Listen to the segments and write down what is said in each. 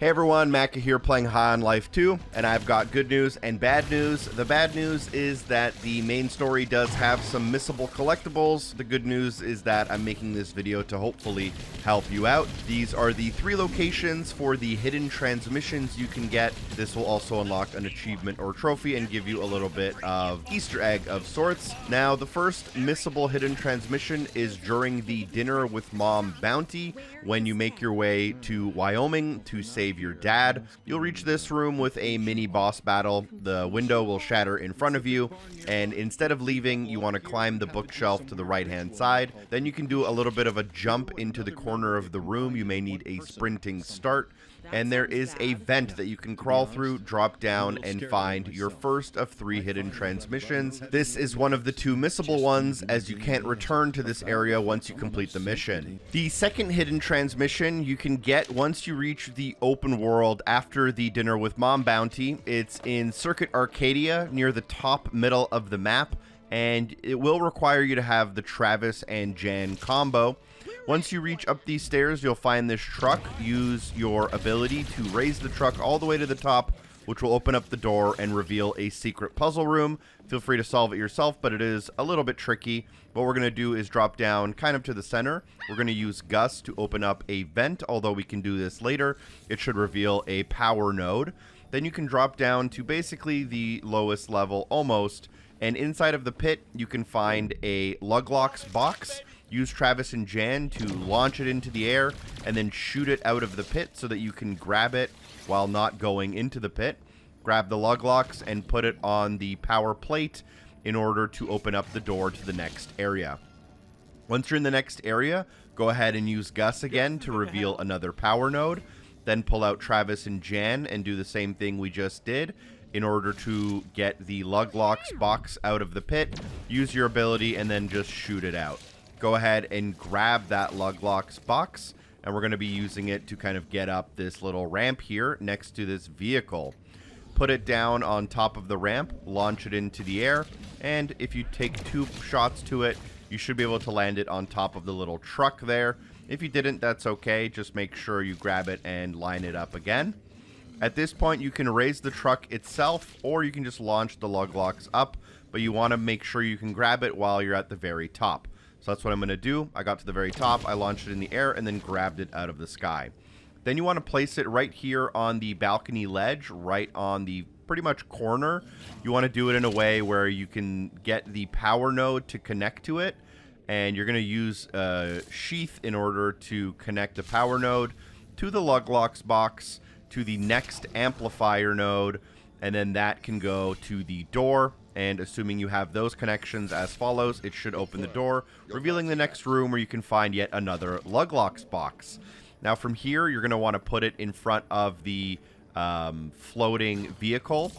Hey everyone, Macca here playing High on Life 2, and I've got good news and bad news. The bad news is that the main story does have some missable collectibles. The good news is that I'm making this video to hopefully help you out. These are the 3 locations for the hidden transmissions you can get. This will also unlock an achievement or trophy and give you a little bit of Easter egg of sorts. Now, the first missable hidden transmission is during the Dinner with Mom bounty when you make your way to Wyoming to save your dad. You'll reach this room with a mini boss battle. The window will shatter in front of you, and instead of leaving, you want to climb the bookshelf to the right hand side. Then you can do a little bit of a jump into the corner of the room. You may need a sprinting start, and there is a vent that you can crawl through, drop down, and find your first of 3 hidden transmissions. This is one of the 2 missable ones, as you can't return to this area once you complete the mission. The second hidden transmission you can get once you reach the open world after the Dinner with Mom bounty. It's in Circuit Arcadia near the top middle of the map, and it will require you to have the Travis and Jan combo. Once you reach up these stairs, you'll find this truck. Use your ability to raise the truck all the way to the top, which will open up the door and reveal a secret puzzle room. Feel free to solve it yourself, but it is a little bit tricky. What we're going to do is drop down kind of to the center. We're going to use Gus to open up a vent, although we can do this later. It should reveal a power node. Then you can drop down to basically the lowest level almost, and inside of the pit, you can find a Luglocks box. Use Travis and Jan to launch it into the air and then shoot it out of the pit so that you can grab it while not going into the pit. Grab the Luglocks and put it on the power plate in order to open up the door to the next area. Once you're in the next area, go ahead and use Gus again to reveal another power node. Then pull out Travis and Jan and do the same thing we just did in order to get the Luglocks box out of the pit. Use your ability and then just shoot it out. Go ahead and grab that Luglocks box, and we're going to be using it to kind of get up this little ramp here next to this vehicle. Put it down on top of the ramp, launch it into the air, and if you take 2 shots to it, you should be able to land it on top of the little truck there. If you didn't, that's okay. Just make sure you grab it and line it up again. At this point, you can raise the truck itself, or you can just launch the Luglocks up, but you want to make sure you can grab it while you're at the very top. So that's what I'm going to do. I got to the very top, I launched it in the air, and then grabbed it out of the sky. Then you want to place it right here on the balcony ledge, right on the pretty much corner. You want to do it in a way where you can get the power node to connect to it, and you're going to use a sheath in order to connect the power node to the Luglocks box, to the next amplifier node, and then that can go to the door. And assuming you have those connections as follows, it should open the door, revealing the next room where you can find yet another Luglocks box. Now from here, you're going to want to put it in front of the floating vehicle.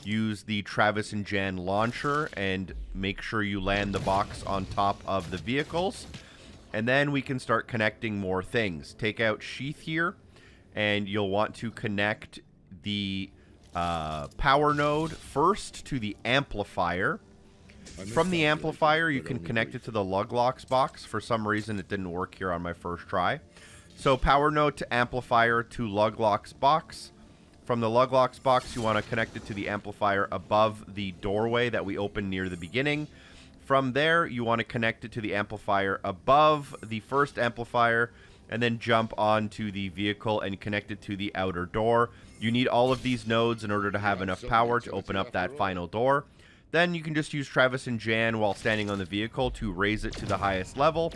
Use the Travis and Jan launcher and make sure you land the box on top of the vehicles. And then we can start connecting more things. Take out Sheath here, and you'll want to connect the power node first to the amplifier. From the amplifier, you can connect it to the Luglocks box. For some reason, it didn't work here on my first try. So power node to amplifier to Luglocks box. From the Luglocks box, you want to connect it to the amplifier above the doorway that we opened near the beginning. From there, you want to connect it to the amplifier above the first amplifier, and then jump onto the vehicle and connect it to the outer door. You need all of these nodes in order to have enough power to open up that final door. Then you can just use Travis and Jan while standing on the vehicle to raise it to the highest level.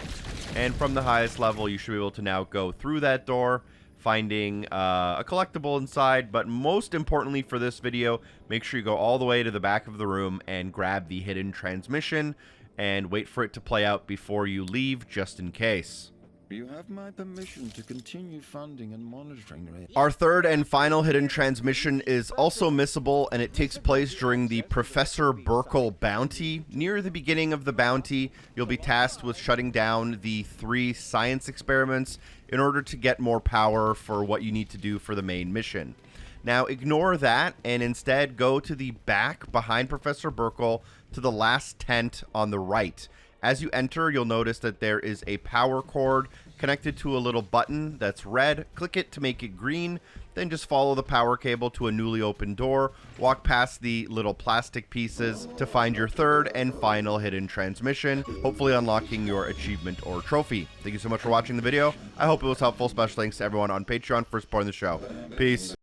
And from the highest level, you should be able to now go through that door, finding a collectible inside. But most importantly for this video, make sure you go all the way to the back of the room and grab the hidden transmission and wait for it to play out before you leave, just in case. You have my permission to continue funding and monitoring it. Our third and final hidden transmission is also missable, and it takes place during the Professor Burkle bounty. Near the beginning of the bounty, you'll be tasked with shutting down the 3 science experiments in order to get more power for what you need to do for the main mission. Now, ignore that and instead go to the back behind Professor Burkle to the last tent on the right. As you enter, you'll notice that there is a power cord connected to a little button that's red. Click it to make it green. then just follow the power cable to a newly opened door, walk past the little plastic pieces to find your third and final hidden transmission, hopefully unlocking your achievement or trophy. Thank you so much for watching the video. I hope it was helpful. Special thanks to everyone on Patreon for supporting the show. Peace.